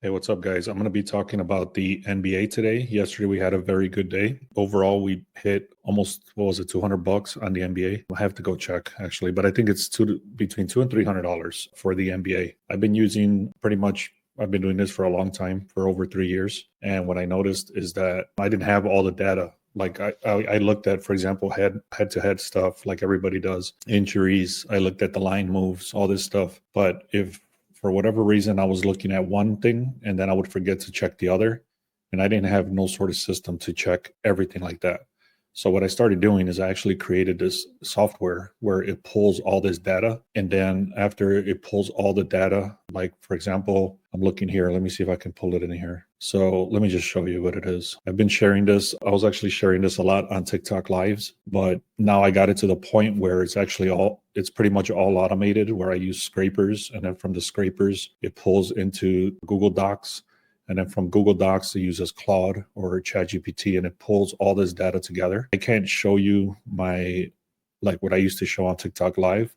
Hey, what's up, guys? I'm going to be talking about the NBA today. Yesterday, we had a very good day. Overall, we hit almost, what was it, $200 on the NBA. I have to go check, actually, but I think it's between $200 and $300 for the NBA. I've been doing this for a long time, for over 3 years. And what I noticed is that I didn't have all the data. Like I looked at, for example, head-to-head stuff like everybody does, injuries. I looked at the line moves, all this stuff. But if for whatever reason I was looking at one thing and then I would forget to check the other, and I didn't have no sort of system to check everything like that. So what I started doing is I actually created this software where it pulls all this data. And then after it pulls all the data, like for example, I'm looking here, let me see if I can pull it in here. So let me just show you what it is. I've been sharing this. I was actually sharing this a lot on TikTok lives, but now I got it to the point where it's pretty much all automated, where I use scrapers, and then from the scrapers, it pulls into Google Docs. And then from Google Docs, it uses Claude or ChatGPT, and it pulls all this data together. I can't show you what I used to show on TikTok Live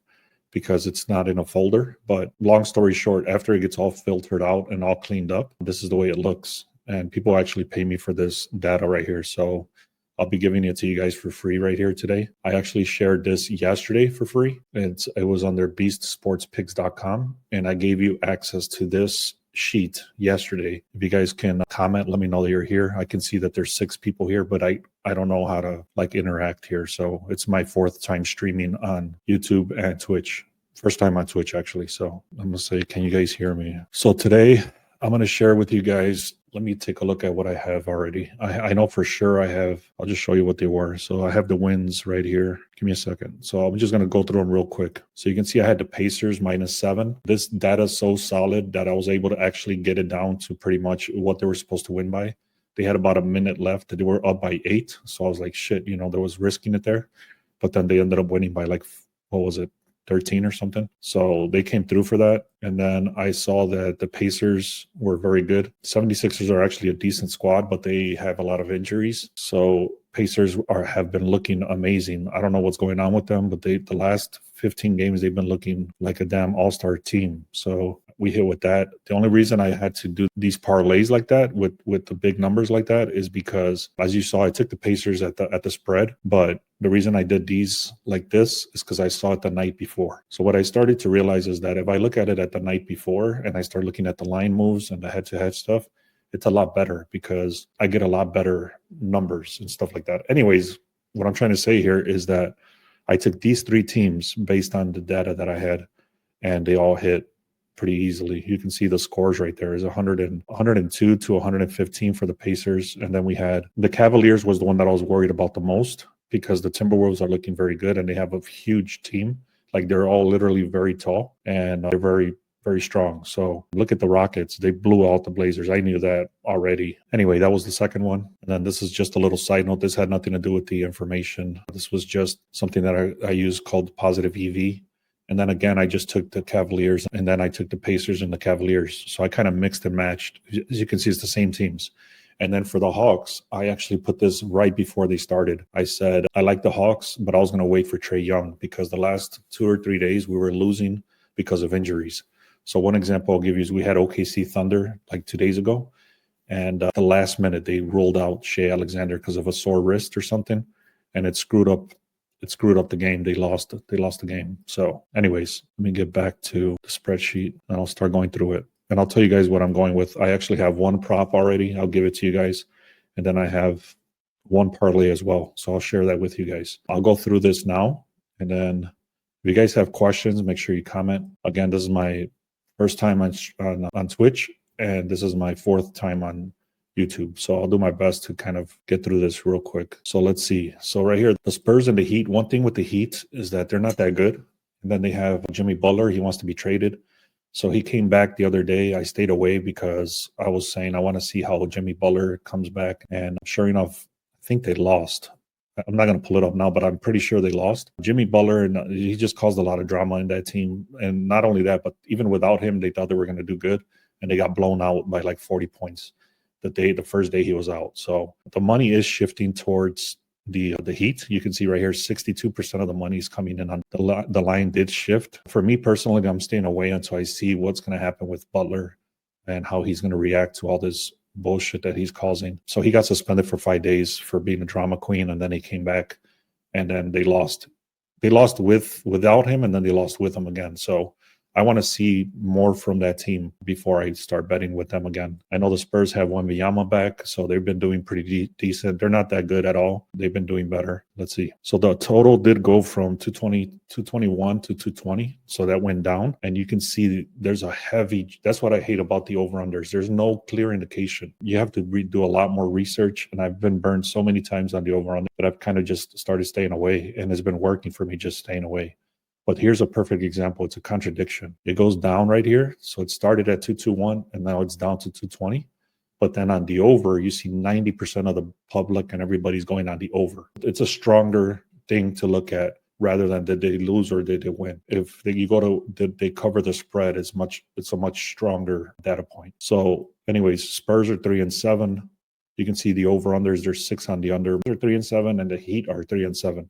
because it's not in a folder. But long story short, after it gets all filtered out and all cleaned up, this is the way it looks. And people actually pay me for this data right here. So I'll be giving it to you guys for free right here today. I actually shared this yesterday for free. It was on their beastsportspicks.com, and I gave you access to this sheet yesterday. If you guys can comment, let me know that you're here. I can see that there's 6 people here, but I don't know how to interact here. So it's my 4th time streaming on YouTube and Twitch. First time on Twitch, actually. So I'm gonna say, can you guys hear me? So today I'm gonna share with you guys. Let me take a look at what I have already. I know for sure I'll just show you what they were. So I have the wins right here. Give me a second. So I'm just going to go through them real quick. So you can see I had the Pacers -7. This data is so solid that I was able to actually get it down to pretty much what they were supposed to win by. They had about a minute left. They were up by 8. So I was like, shit, there was risking it there. But then they ended up winning by 13 or something. So they came through for that. And then I saw that the Pacers were very good. 76ers are actually a decent squad, but they have a lot of injuries. So Pacers have been looking amazing. I don't know what's going on with them, but the last 15 games, they've been looking like a damn all-star team. So we hit with that. The only reason I had to do these parlays like that with the big numbers like that is because, as you saw, I took the Pacers at the spread, but the reason I did these like this is because I saw it the night before. So what I started to realize is that if I look at it at the night before and I start looking at the line moves and the head-to-head stuff, it's a lot better because I get a lot better numbers and stuff like that. Anyways, what I'm trying to say here is that I took these 3 teams based on the data that I had, and they all hit pretty easily. You can see the scores right there is 102 to 115 for the Pacers. And then we had the Cavaliers was the one that I was worried about the most because the Timberwolves are looking very good and they have a huge team. Like they're all literally very tall and they're very, very strong. So look at the Rockets. They blew out the Blazers. I knew that already. Anyway, that was the second one. And then this is just a little side note. This had nothing to do with the information. This was just something that I use called positive EV. And then again, I just took the Cavaliers and then I took the Pacers and the Cavaliers. So I kind of mixed and matched. As you can see, it's the same teams. And then for the Hawks, I actually put this right before they started. I said, I like the Hawks, but I was going to wait for Trae Young because the last 2 or 3 days we were losing because of injuries. So one example I'll give you is we had OKC Thunder like 2 days ago. And the last minute they rolled out Shea Alexander because of a sore wrist or something. And it screwed up the game. They lost the game. So anyways, let me get back to the spreadsheet and I'll start going through it. And I'll tell you guys what I'm going with. I actually have one prop already. I'll give it to you guys. And then I have one parlay as well. So I'll share that with you guys. I'll go through this now. And then if you guys have questions, make sure you comment. Again, this is my first time on Twitch. And this is my 4th time on YouTube. So I'll do my best to kind of get through this real quick. So let's see. So right here, the Spurs and the Heat. One thing with the Heat is that they're not that good. And then they have Jimmy Butler. He wants to be traded. So he came back the other day. I stayed away because I was saying I want to see how Jimmy Butler comes back. And sure enough, I think they lost. I'm not going to pull it up now, but I'm pretty sure they lost. Jimmy Butler, and he just caused a lot of drama in that team. And not only that, but even without him, they thought they were going to do good. And they got blown out by like 40 points. The first day he was out. So the money is shifting towards the Heat. You can see right here, 62% of the money is coming in on the line did shift. For me personally, I'm staying away until I see what's going to happen with Butler and how he's going to react to all this bullshit that he's causing. So he got suspended for 5 days for being a drama queen, and then he came back, and then they lost. They lost without him, and then they lost with him again. So I want to see more from that team before I start betting with them again. I know the Spurs have Wembanyama back, so they've been doing pretty decent. They're not that good at all. They've been doing better. Let's see. So the total did go from 221 to 220. So that went down. And you can see there's a heavy, that's what I hate about the over-unders. There's no clear indication. You have to do a lot more research. And I've been burned so many times on the over-under, but I've kind of just started staying away. And it's been working for me, just staying away. But here's a perfect example. It's a contradiction. It goes down right here. So it started at 221 and now it's down to 220. But then on the over, you see 90% of the public and everybody's going on the over. It's a stronger thing to look at rather than did they lose or did they win. If you go to did they cover the spread, it's a much stronger data point. So anyways, Spurs are 3-7. You can see the over-unders, there's 6 on the under. They're 3-7 and the Heat are 3-7.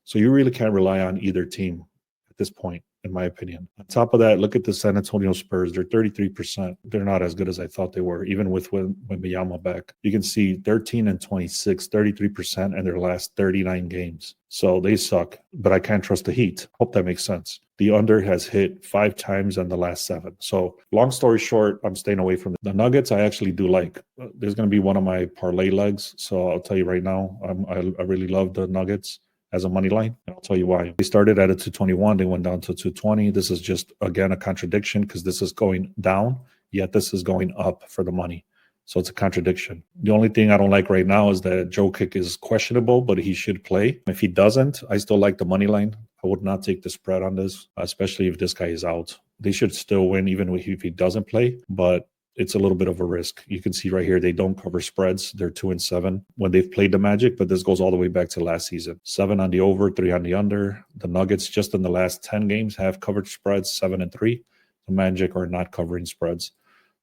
So you really can't rely on either team at this point, in my opinion. On top of that, look at the San Antonio Spurs. They're 33%. They're not as good as I thought they were, even with Wembanyama back. You can see 13-26, 33% in their last 39 games. So they suck, but I can't trust the Heat. Hope that makes sense. The under has hit 5 times in the last 7. So long story short, I'm staying away from the Nuggets. I actually do like. There's going to be one of my parlay legs. So I'll tell you right now, I really love the Nuggets as a money line. And I'll tell you why. They started at a 221, they went down to 220. This is just, again, a contradiction because this is going down, yet this is going up for the money. So it's a contradiction. The only thing I don't like right now is that Jokic is questionable, but he should play. If he doesn't, I still like the money line. I would not take the spread on this, especially if this guy is out. They should still win even if he doesn't play, but it's a little bit of a risk. You can see right here, they don't cover spreads. They're 2-7 when they've played the Magic, but this goes all the way back to last season. 7 on the over, 3 on the under. The Nuggets just in the last 10 games have covered spreads, 7-3. The Magic are not covering spreads.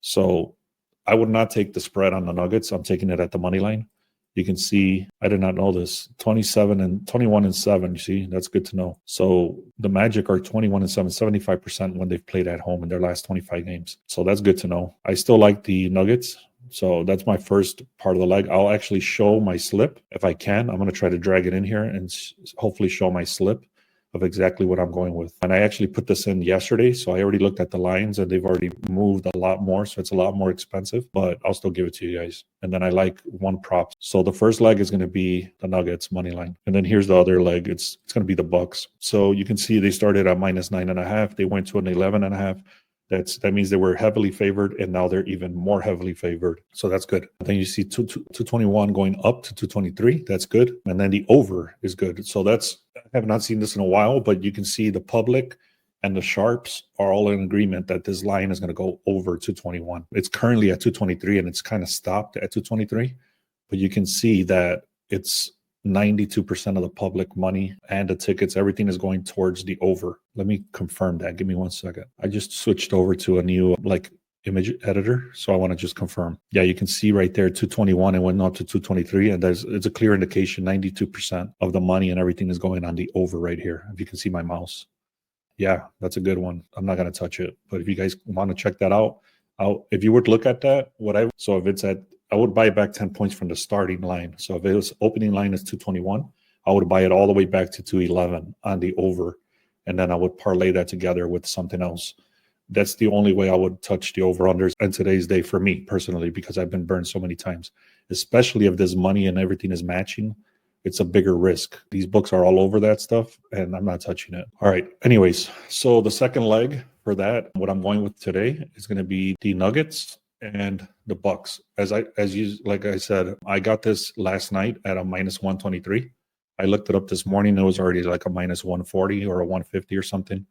So I would not take the spread on the Nuggets. I'm taking it at the money line. You can see, I did not know this, 21-7. You see, that's good to know. So the Magic are 21-7, 75% when they've played at home in their last 25 games. So that's good to know. I still like the Nuggets. So that's my first part of the leg. I'll actually show my slip if I can. I'm going to try to drag it in here and hopefully show my slip of exactly what I'm going with. And I actually put this in yesterday, so I already looked at the lines and they've already moved a lot more, so it's a lot more expensive, but I'll still give it to you guys. And then I like one prop. So the first leg is going to be the Nuggets money line. And then here's the other leg. It's going to be the Bucks. So you can see they started at -9.5. They went to an 11.5. That means they were heavily favored, and now they're even more heavily favored. So that's good. Then you see 221 going up to 223. That's good. And then the over is good. So I have not seen this in a while, but you can see the public and the sharps are all in agreement that this line is going to go over 221. It's currently at 223, and it's kind of stopped at 223. But you can see that it's 92% of the public money and the tickets, everything is going towards the over. Let me confirm that. Give me 1 second. I just switched over to a new image editor, so I want to just confirm. Yeah, you can see right there 221 and went up to 223, and it's a clear indication 92% of the money and everything is going on the over right here. If you can see my mouse. Yeah, that's a good one. I'm not going to touch it, but if you guys want to check that out, if you were to look at that, so if it's at, I would buy it back 10 points from the starting line. So if it was opening line is 221, I would buy it all the way back to 211 on the over. And then I would parlay that together with something else. That's the only way I would touch the over-unders in today's day for me personally, because I've been burned so many times, especially if there's money and everything is matching. It's a bigger risk. These books are all over that stuff, and I'm not touching it. All right. Anyways, so the second leg for that, what I'm going with today is going to be the Nuggets and the Bucks. Like I said, I got this last night at a -123. I looked it up this morning. It was already like a -140 or a 150 or something.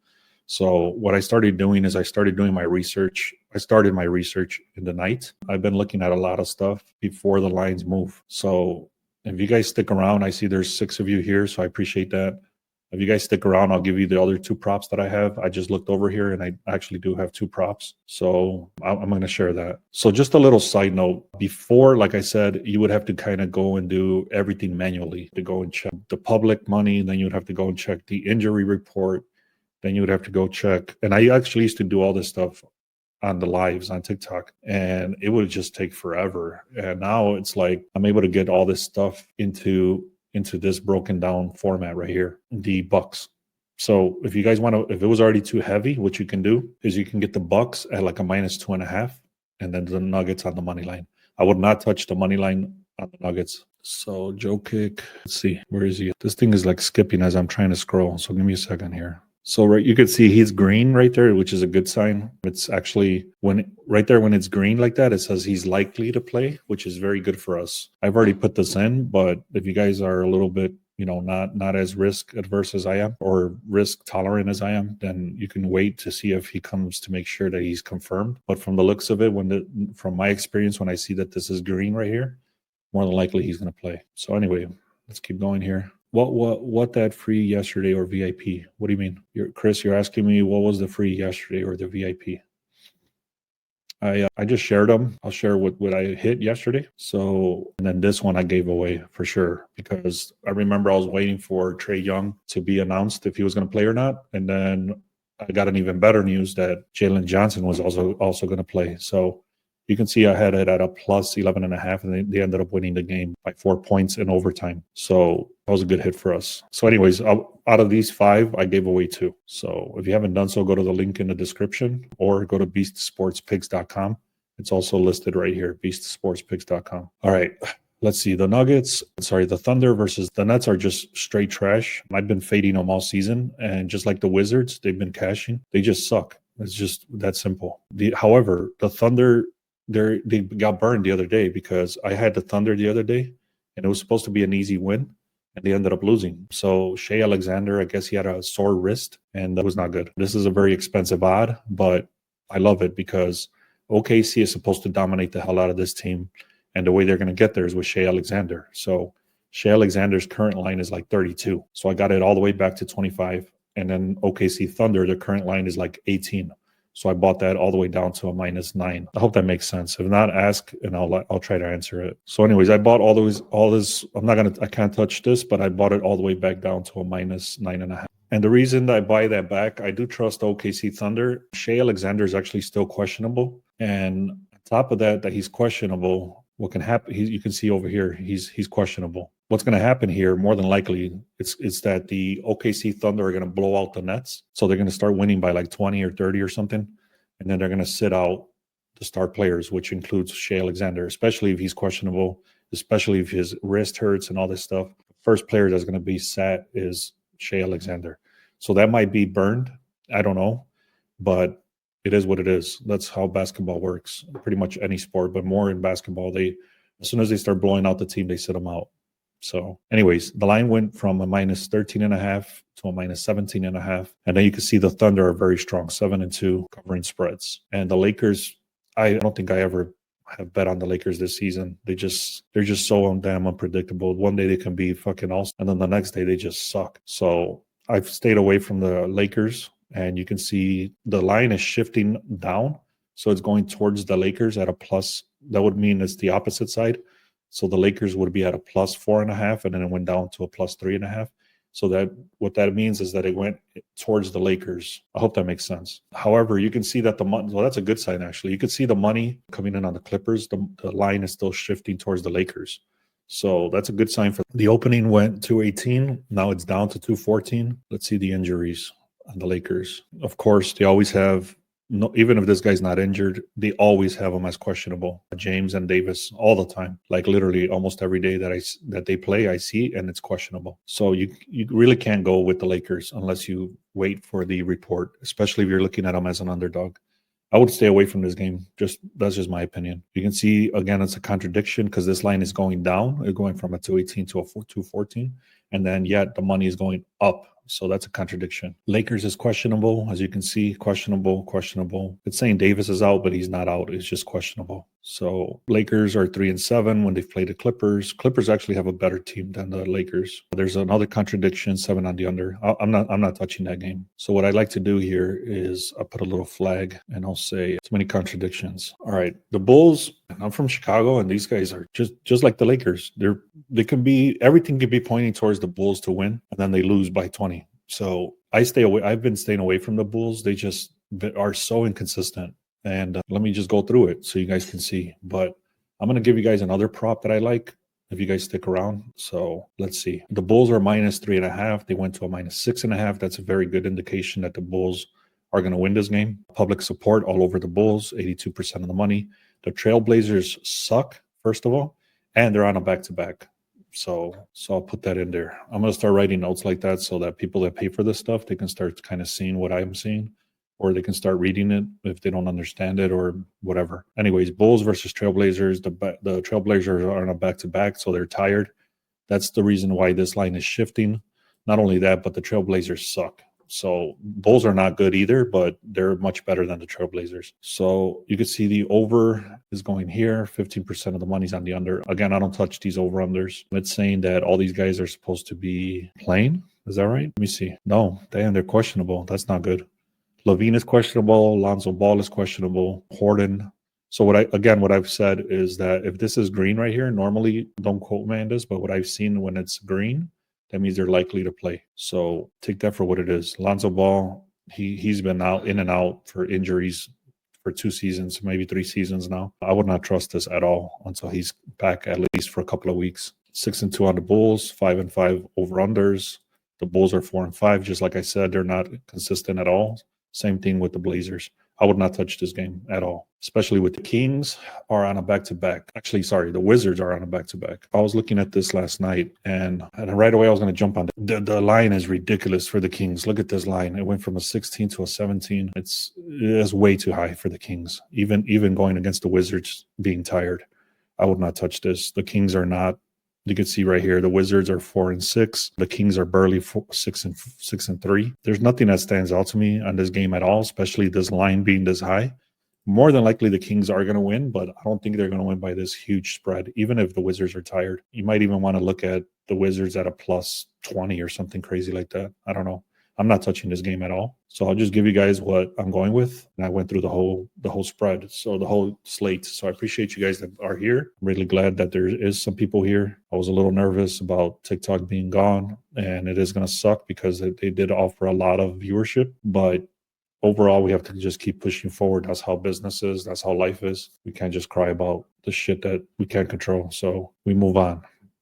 So what I started doing is I started doing my research. I started my research in the night. I've been looking at a lot of stuff before the lines move. So if you guys stick around, I see there's 6 of you here, so I appreciate that. If you guys stick around, I'll give you the other 2 props that I have. I just looked over here and I actually do have 2 props. So I'm going to share that. So just a little side note. Before, like I said, you would have to kind of go and do everything manually to go and check the public money. Then you would have to go and check the injury report. Then you would have to go check. And I actually used to do all this stuff on the lives on TikTok, and it would just take forever. And now it's like I'm able to get all this stuff into this broken down format right here, the Bucks. So if you guys want to, if it was already too heavy, what you can do is you can get the Bucks at like a -2.5, and then the Nuggets on the money line. I would not touch the money line on the Nuggets. So Joe Kick, let's see, where is he? This thing is like skipping as I'm trying to scroll. So give me a second here. So right, you can see he's green right there, which is a good sign. It's actually right there when it's green like that, it says he's likely to play, which is very good for us. I've already put this in, but if you guys are a little bit, not as risk adverse as I am or risk tolerant as I am, then you can wait to see if he comes to make sure that he's confirmed. But from the looks of it, from my experience, when I see that this is green right here, more than likely he's going to play. So anyway, let's keep going here. What that free yesterday or VIP? What do you mean? Chris, you're asking me what was the free yesterday or the VIP? I just shared them. I'll share what I hit yesterday. So, and then this one I gave away for sure because I remember I was waiting for Trae Young to be announced if he was going to play or not. And then I got an even better news that Jalen Johnson was also going to play. So you can see I had it at a plus 11.5, and they ended up winning the game by 4 points in overtime. So that was a good hit for us. So anyways, out of these 5, I gave away 2. So if you haven't done so, go to the link in the description or go to beastsportspicks.com. It's also listed right here, beastsportspicks.com. All right. Let's see. The Thunder versus the Nets are just straight trash. I've been fading them all season, and just like the Wizards, they've been cashing. They just suck. It's just that simple. However, the Thunder, they got burned the other day because I had the Thunder the other day, and it was supposed to be an easy win, and they ended up losing. So Shea Alexander, I guess he had a sore wrist, and that was not good. This is a very expensive odd, but I love it because OKC is supposed to dominate the hell out of this team, and the way they're going to get there is with Shea Alexander. So Shea Alexander's current line is like 32. So I got it all the way back to 25. And then OKC Thunder, the current line is like 18. So I bought that all the way down to a -9. I hope that makes sense. If not, ask and I'll try to answer it. So anyways, I bought all this. I can't touch this, but I bought it all the way back down to a -9.5. And the reason that I buy that back, I do trust OKC Thunder. Shea Alexander is actually still questionable. And on top of that he's questionable, what can happen, you can see over here, he's questionable. What's going to happen here, more than likely, it's that the OKC Thunder are going to blow out the Nets. So they're going to start winning by like 20 or 30 or something. And then they're going to sit out the star players, which includes Shea Alexander, especially if he's questionable, especially if his wrist hurts and all this stuff. The first player that's going to be sat is Shea Alexander. So that might be burned. I don't know. But it is what it is. That's how basketball works. Pretty much any sport, but more in basketball. As soon as they start blowing out the team, they sit them out. So anyways, the line went from a -13.5 to a -17.5. And then you can see the Thunder are very strong, 7-2 covering spreads. And the Lakers, I don't think I ever have bet on the Lakers this season. They're just so damn unpredictable. One day they can be fucking awesome, and then the next day they just suck. So I've stayed away from the Lakers, and you can see the line is shifting down. So it's going towards the Lakers at a plus. That would mean it's the opposite side. So the Lakers would be at a +4.5, and then it went down to a +3.5. So that what that means is that it went towards the Lakers. I hope that makes sense. However, you can see that the money, well, that's a good sign, actually. You can see the money coming in on the Clippers. The line is still shifting towards the Lakers. So that's a good sign. For the opening went 218. Now it's down to 214. Let's see the injuries on the Lakers. Of course, they always have, no, even if this guy's not injured, they always have him as questionable. James and Davis all the time, like literally almost every day that they play, I see, and it's questionable. So you really can't go with the Lakers unless you wait for the report, especially if you're looking at them as an underdog. I would stay away from this game. That's just my opinion. You can see, again, it's a contradiction because this line is going down. It's going from a 218 to a 214, and then yet the money is going up. So that's a contradiction. Lakers is questionable. As you can see, questionable. It's saying Davis is out, but he's not out. It's just questionable. So Lakers are 3-7 when they've played the Clippers. Clippers actually have a better team than the Lakers. There's another contradiction, 7 on the under. I'm not touching that game. So what I'd like to do here is I'll put a little flag and I'll say too many contradictions. All right. The Bulls, I'm from Chicago, and these guys are just like the Lakers. Everything can be pointing towards the Bulls to win, and then they lose by 20. So I stay away. I've been staying away from the Bulls. They just are so inconsistent. And let me just go through it so you guys can see. But I'm going to give you guys another prop that I like if you guys stick around. So let's see. The Bulls are -3.5. They went to a -6.5. That's a very good indication that the Bulls are going to win this game. Public support all over the Bulls, 82% of the money. The Trailblazers suck, first of all, and they're on a back-to-back. So I'll put that in there. I'm going to start writing notes like that so that people that pay for this stuff, they can start kind of seeing what I'm seeing, or they can start reading it if they don't understand it or whatever. Anyways, Bulls versus Trailblazers. The Trailblazers are on a back-to-back, so they're tired. That's the reason why this line is shifting. Not only that, but the Trailblazers suck. So Bulls are not good either, but they're much better than the Trailblazers. So you can see the over is going here. 15% of the money's on the under. Again, I don't touch these over-unders. It's saying that all these guys are supposed to be playing. Is that right? Let me see. No, damn, they're questionable. That's not good. Levine is questionable. Lonzo Ball is questionable. Harden. So what I've said is that if this is green right here, normally don't quote me on this, but what I've seen when it's green, that means they're likely to play. So take that for what it is. Lonzo Ball, he's been out in and out for injuries for 2 seasons, maybe 3 seasons now. I would not trust this at all until he's back at least for a couple of weeks. 6-2 on the Bulls, 5-5 over-unders. The Bulls are 4-5. Just like I said, they're not consistent at all. Same thing with the Blazers. I would not touch this game at all, especially with the Kings are on a back-to-back. Actually, sorry, the Wizards are on a back-to-back. I was looking at this last night, and right away I was going to jump on it. The line is ridiculous for the Kings. Look at this line. It went from a 16 to a 17. It's way too high for the Kings. Even going against the Wizards being tired, I would not touch this. The Kings are not. You can see right here, the Wizards are 4-6. The Kings are barely 6-3. There's nothing that stands out to me on this game at all, especially this line being this high. More than likely, the Kings are going to win, but I don't think they're going to win by this huge spread, even if the Wizards are tired. You might even want to look at the Wizards at a +20 or something crazy like that. I don't know. I'm not touching this game at all. So I'll just give you guys what I'm going with. And I went through the whole spread, so the whole slate. So I appreciate you guys that are here. I'm really glad that there is some people here. I was a little nervous about TikTok being gone, and it is going to suck because they did offer a lot of viewership. But overall, we have to just keep pushing forward. That's how business is. That's how life is. We can't just cry about the shit that we can't control. So we move on.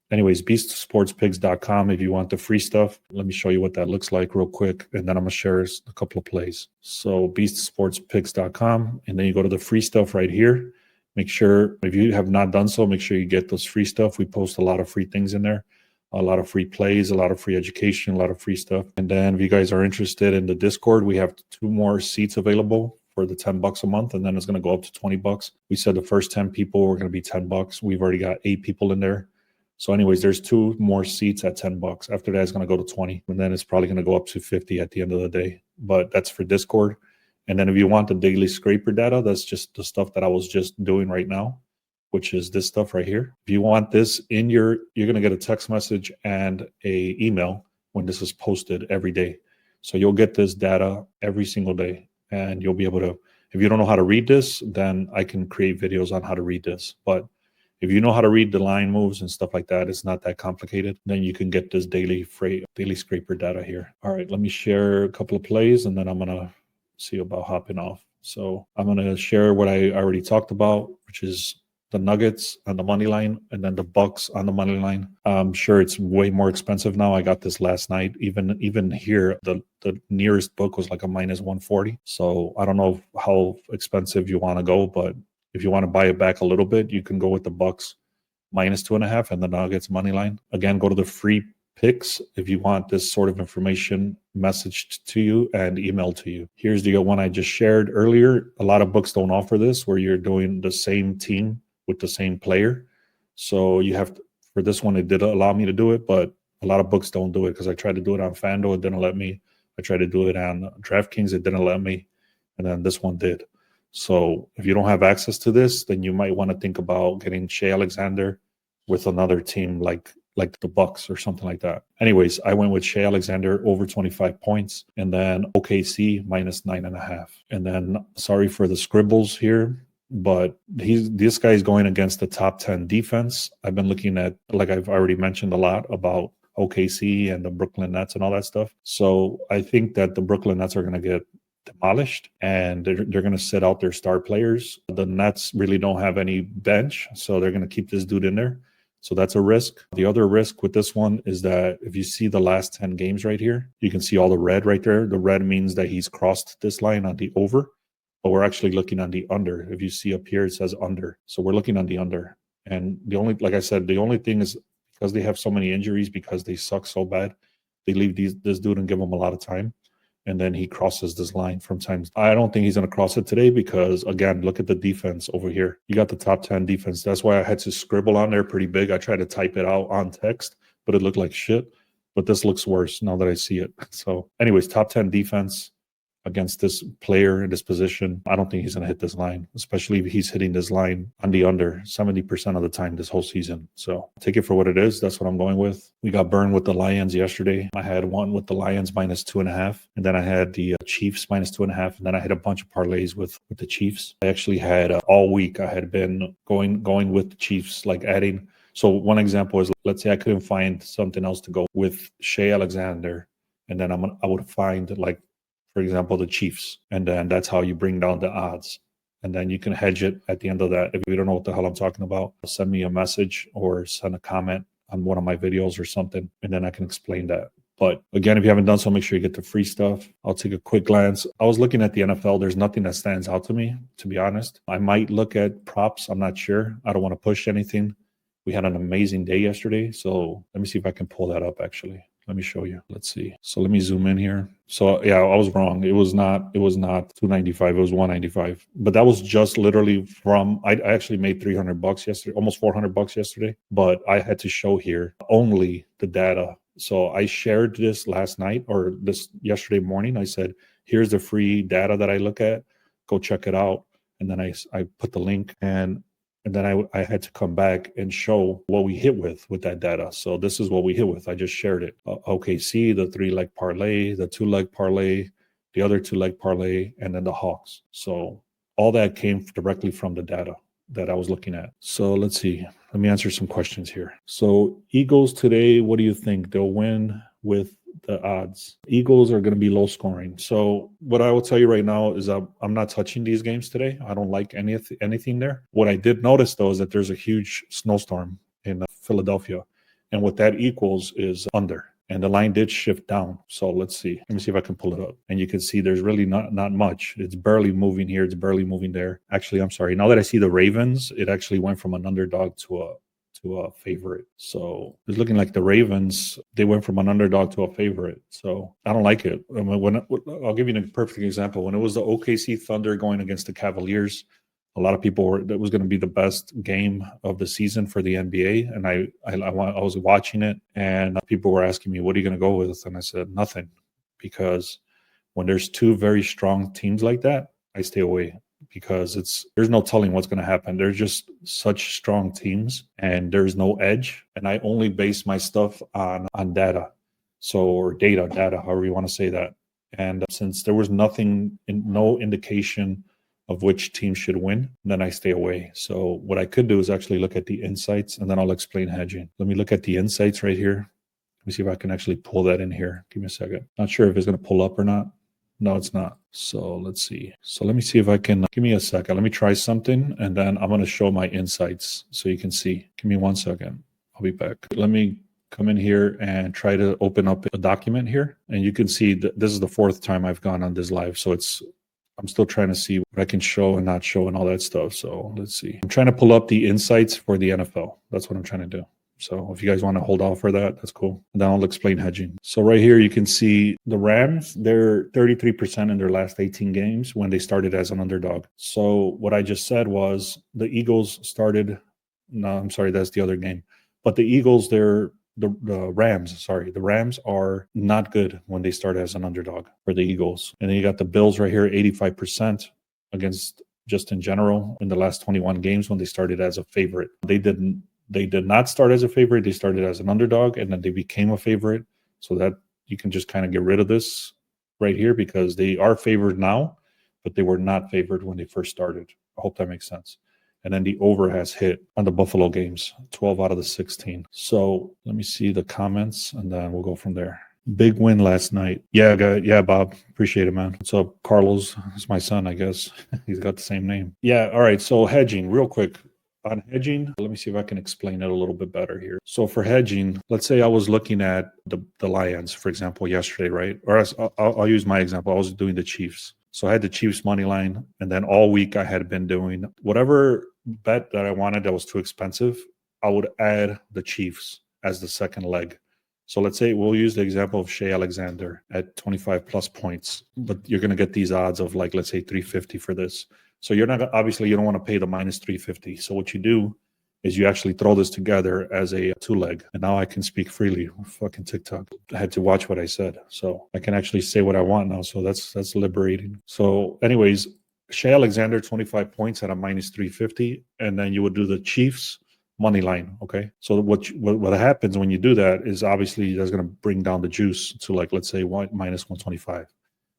Anyways, beastsportspigs.com if you want the free stuff. Let me show you what that looks like real quick, and then I'm going to share a couple of plays. So beastsportspigs.com, and then you go to the free stuff right here. Make sure, if you have not done so, make sure you get those free stuff. We post a lot of free things in there, a lot of free plays, a lot of free education, a lot of free stuff. And then if you guys are interested in the Discord, we have 2 more seats available for the $10 a month, and then it's going to go up to $20. We said the first 10 people were going to be $10. We've already got 8 people in there. So anyways, there's 2 more seats at $10. After that, it's going to go to 20, and then it's probably going to go up to 50 at the end of the day. But that's for Discord. And then if you want the daily scraper data, that's just the stuff that I was just doing right now, which is this stuff right here. If you want this you're going to get a text message and a email when this is posted every day. So you'll get this data every single day, and you'll be able to, if you don't know how to read this, then I can create videos on how to read this. But if you know how to read the line moves and stuff like that, it's not that complicated. Then you can get this daily scraper data here. All right, let me share a couple of plays, and then I'm going to see about hopping off. So I'm going to share what I already talked about, which is the Nuggets on the money line, and then the Bucks on the money line. I'm sure it's way more expensive now. I got this last night. Even here, the nearest book was like a -140. So I don't know how expensive you want to go, but if you want to buy it back a little bit, you can go with the Bucks -2.5 and the Nuggets money line. Again, go to the free picks if you want this sort of information messaged to you and emailed to you. Here's the one I just shared earlier. A lot of books don't offer this, where you're doing the same team with the same player. So you have to, for this one, it did allow me to do it, but a lot of books don't do it because I tried to do it on FanDuel, it didn't let me. I tried to do it on DraftKings, it didn't let me. And then this one did. So if you don't have access to this, then you might want to think about getting Shea Alexander with another team like the Bucks or something like that. Anyways, I went with Shea Alexander over 25 points, and then OKC -9.5. And then, sorry for the scribbles here, but this guy is going against the top 10 defense. I've been looking at, like I've already mentioned a lot about OKC and the Brooklyn Nets and all that stuff. So I think that the Brooklyn Nets are going to get demolished, and they're going to sit out their star players. The Nets really don't have any bench, so they're going to keep this dude in there. So that's a risk. The other risk with this one is that if you see the last 10 games right here, you can see all the red right there. The red means that he's crossed this line on the over, but we're actually looking on the under. If you see up here, it says under. So we're looking on the under. And the only, like I said, the only thing is because they have so many injuries, because they suck so bad, they leave this dude and give him a lot of time. And then he crosses this line from times. I don't think he's going to cross it today because, again, look at the defense over here. You got the top 10 defense. That's why I had to scribble on there pretty big. I tried to type it out on text, but it looked like shit. But this looks worse now that I see it. So anyways, top 10 defense against this player in this position. I don't think he's going to hit this line, especially if he's hitting this line on the under 70% of the time this whole season. So take it for what it is. That's what I'm going with. We got burned with the Lions yesterday. I had one with the Lions -2.5, and then I had the Chiefs -2.5, and then I had a bunch of parlays with the Chiefs. I actually had all week I had been going with the Chiefs, like adding. So one example is, let's say I couldn't find something else to go with Shea Alexander, and then I would find, like, for example, the Chiefs. And then that's how you bring down the odds. And then you can hedge it at the end of that. If you don't know what the hell I'm talking about, send me a message or send a comment on one of my videos or something, and then I can explain that. But again, if you haven't done so, make sure you get the free stuff. I'll take a quick glance. I was looking at the NFL. There's nothing that stands out to me, to be honest. I might look at props. I'm not sure. I don't want to push anything. We had an amazing day yesterday. So let me see if I can pull that up, actually. Let me show you. Let's see. So let me zoom in here. So yeah, I was wrong. It was not 295. It was 195. But that was just literally from, I actually made $300 yesterday, almost $400 yesterday. But I had to show here only the data. So I shared this last night, or this yesterday morning. I said, here's the free data that I look at. Go check it out. And then I put the link, and then I had to come back and show what we hit with that data. So this is what we hit with. I just shared it. OKC, the 3-leg parlay, the 2-leg parlay, the other 2-leg parlay, and then the Hawks. So all that came directly from the data that I was looking at. So let's see. Let me answer some questions here. So Eagles today, what do you think? They'll win with the odds. Eagles are going to be low scoring. So what I will tell you right now is I'm not touching these games today. I don't like anything there. What I did notice, though, is that there's a huge snowstorm in Philadelphia. And what that equals is under. And the line did shift down. So let's see. Let me see if I can pull it up. And you can see there's really not much. It's barely moving here. It's barely moving there. Actually, I'm sorry. Now that I see the Ravens, it actually went from an underdog to a favorite. So it's looking like the Ravens, they went from an underdog to a favorite. So I don't like it. I mean, I'll give you a perfect example. When it was the OKC Thunder going against the Cavaliers, a lot of people were, that was going to be the best game of the season for the NBA. And I was watching it, and people were asking me, what are you going to go with? And I said, nothing. Because when there's two very strong teams like that, I stay away. Because there's no telling what's going to happen. They're just such strong teams, and there's no edge. And I only base my stuff on data. So, or data, however you want to say that. And since there was no indication of which team should win, then I stay away. So what I could do is actually look at the insights, and then I'll explain hedging. Let me look at the insights right here. Let me see if I can actually pull that in here. Give me a second. Not sure if it's going to pull up or not. No, it's not. So let's see. So let me see if I can, give me a second. Let me try something, and then I'm going to show my insights so you can see. Give me 1 second. I'll be back. Let me come in here and try to open up a document here. And you can see that this is the 4th time I've gone on this live. So I'm still trying to see what I can show and not show and all that stuff. So let's see. I'm trying to pull up the insights for the NFL. That's what I'm trying to do. So if you guys want to hold off for that, that's cool. And then I'll explain hedging. So right here, you can see the Rams, they're 33% in their last 18 games when they started as an underdog. So what I just said was the Eagles started, no, I'm sorry, that's the other game. But the Eagles, the Rams are not good when they start as an underdog for the Eagles. And then you got the Bills right here, 85% against just in general in the last 21 games when they started as a favorite. They did not start as a favorite. They started as an underdog, and then they became a favorite. So that you can just kind of get rid of this right here because they are favored now, but they were not favored when they first started. I hope that makes sense. And then the over has hit on the Buffalo games, 12 out of the 16. So let me see the comments, and then we'll go from there. Big win last night. Yeah, Bob. Appreciate it, man. What's up, Carlos? It's my son, I guess. He's got the same name. Yeah. All right. So hedging, real quick. On hedging, let me see if I can explain it a little bit better here. So for hedging, let's say I was looking at the Lions, for example, yesterday, right? Or I'll use my example. I was doing the Chiefs. So I had the Chiefs money line, and then all week I had been doing whatever bet that I wanted that was too expensive. I would add the Chiefs as the second leg. So let's say we'll use the example of Shea Alexander at 25 plus points, but you're going to get these odds of like, let's say 350 for this. So you're not, obviously you don't want to pay the minus 350. So what you do is you actually throw this together as a two leg. And now I can speak freely. Fucking TikTok. I had to watch what I said. So I can actually say what I want now. So that's liberating. So anyways, Shea Alexander, 25 points at a minus 350. And then you would do the Chiefs money line. Okay. So what happens when you do that is obviously that's going to bring down the juice to like, let's say minus 125.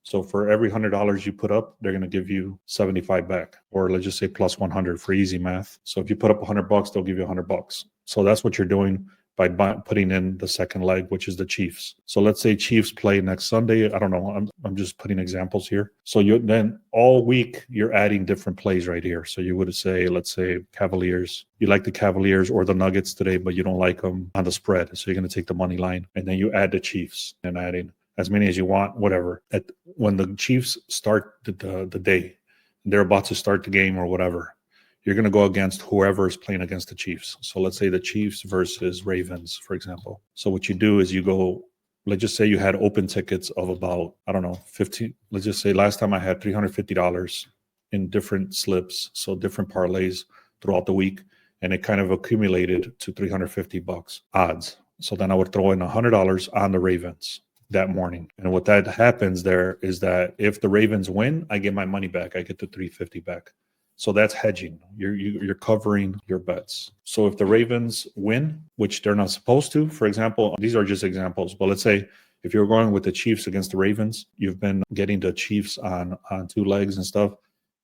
So for every $100 you put up, they're going to give you 75 back, or let's just say plus 100 for easy math. So if you put up $100, they'll give you $100. So that's what you're doing by putting in the second leg, which is the Chiefs. So let's say Chiefs play next Sunday. I don't know. I'm just putting examples here. So then all week you're adding different plays right here. So you would say, let's say Cavaliers. You like the Cavaliers or the Nuggets today, but you don't like them on the spread. So you're going to take the money line, and then you add the Chiefs and adding as many as you want, whatever. When the Chiefs start the day, they're about to start the game or whatever, you're going to go against whoever is playing against the Chiefs. So let's say the Chiefs versus Ravens, for example. So what you do is you go, let's just say you had open tickets of about, I don't know, 15. Let's just say last time I had $350 in different slips, so different parlays throughout the week, and it kind of accumulated to $350 odds. So then I would throw in $100 on the Ravens that morning. And what that happens there is that if the Ravens win, I get my money back. I get the $350 back. So that's hedging. You're covering your bets. So if the Ravens win, which they're not supposed to, for example, these are just examples, but let's say if you're going with the Chiefs against the Ravens, you've been getting the Chiefs on two legs and stuff,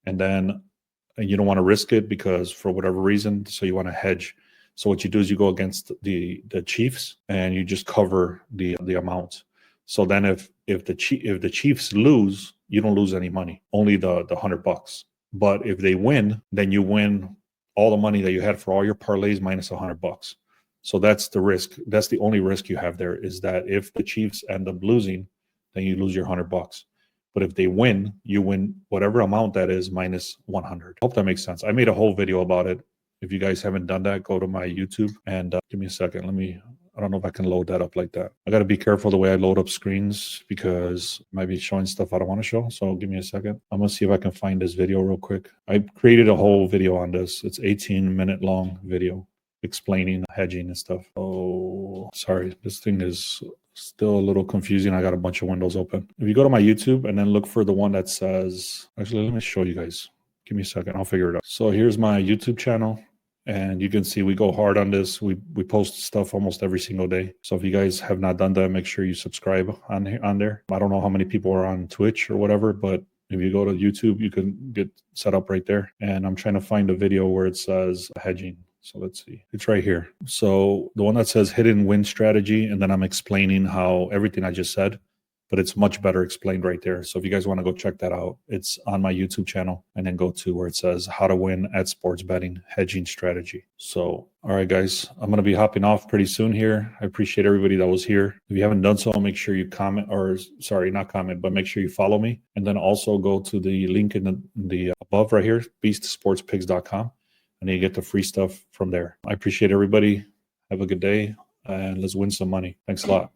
and then you don't want to risk it because for whatever reason, so you want to hedge. So what you do is you go against the Chiefs and you just cover the amount. So then if the Chiefs lose, you don't lose any money, only the $100. But if they win, then you win all the money that you had for all your parlays minus $100. So that's the risk. That's the only risk you have there, is that if the Chiefs end up losing, then you lose your $100. But if they win, you win whatever amount that is minus 100. Hope that makes sense. I made a whole video about it. If you guys haven't done that, go to my YouTube and give me a second. I don't know if I can load that up like that. I got to be careful the way I load up screens because I might be showing stuff I don't want to show. So give me a second. I'm going to see if I can find this video real quick. I created a whole video on this. It's 18-minute long video explaining hedging and stuff. Oh, sorry. This thing is still a little confusing. I got a bunch of windows open. If you go to my YouTube and then look for the one that says, actually, let me show you guys. Give me a second. I'll figure it out. So here's my YouTube channel. And you can see we go hard on this. We post stuff almost every single day. So if you guys have not done that, make sure you subscribe on there. I don't know how many people are on Twitch or whatever, but if you go to YouTube, you can get set up right there. And I'm trying to find a video where it says hedging. So let's see. It's right here. So the one that says hidden win strategy, and then I'm explaining how everything I just said, but it's much better explained right there. So if you guys want to go check that out, it's on my YouTube channel, and then go to where it says how to win at sports betting hedging strategy. So, all right, guys, I'm going to be hopping off pretty soon here. I appreciate everybody that was here. If you haven't done so, make sure you comment, or sorry, not comment, but make sure you follow me. And then also go to the link in the above right here, beastsportspigs.com, and you get the free stuff from there. I appreciate everybody. Have a good day, and let's win some money. Thanks a lot.